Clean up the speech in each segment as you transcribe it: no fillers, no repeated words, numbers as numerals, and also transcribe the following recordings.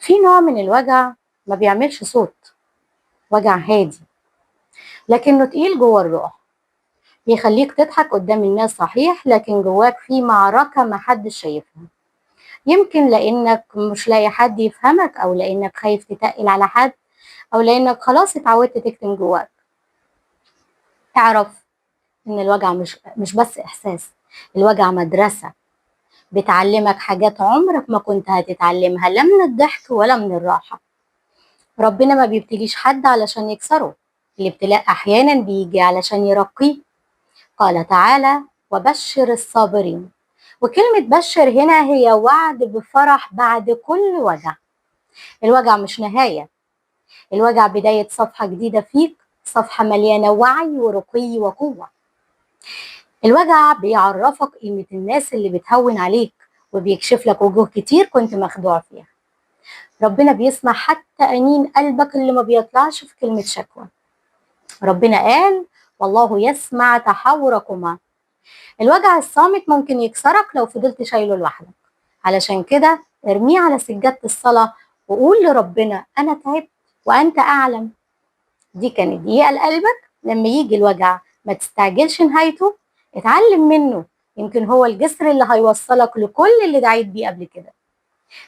في نوع من الوجع ما بيعملش صوت، وجع هادي لكنه تقيل جوه الروح، بيخليك تضحك قدام الناس صحيح، لكن جواك في معركة محدش شايفها. يمكن لأنك مش لاقي حد يفهمك، أو لأنك خايف تتقل على حد، أو لأنك خلاص اتعودت تكتم جواك. اعرف إن الوجع مش بس إحساس، الوجع مدرسة بتعلمك حاجات عمرك ما كنت هتتعلمها، لا من الضحك ولا من الراحة. ربنا ما بيبتليش حد علشان يكسره، الابتلاء أحيانا بيجي علشان يرقيه. قال تعالى: وبشر الصابرين. وكلمة بشر هنا هي وعد بفرح بعد كل وجع. الوجع مش نهاية، الوجع بداية صفحة جديدة فيك، صفحة مليانة وعي ورقي وقوة. الوجع بيعرفك قيمة الناس اللي بتهون عليك، وبيكشف لك وجوه كتير كنت مخدوع فيها. ربنا بيسمع حتى أنين قلبك اللي ما بيطلعش في كلمة شكوى. ربنا قال: والله يسمع تحاوركما. الوجع الصامت ممكن يكسرك لو فضلت شايله لوحدك، علشان كده ارميه على سجادة الصلاة وقول لربنا: أنا تعبت وأنت أعلم. دي كانت دقيقة لقلبك. لما يجي الوجع ما تستعجلش نهايته، اتعلم منه، يمكن هو الجسر اللي هيوصلك لكل اللي دعيت بيه قبل كده.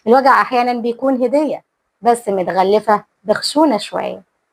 الوجع أحيانا بيكون هدية، بس متغلفة بخشونة شوية.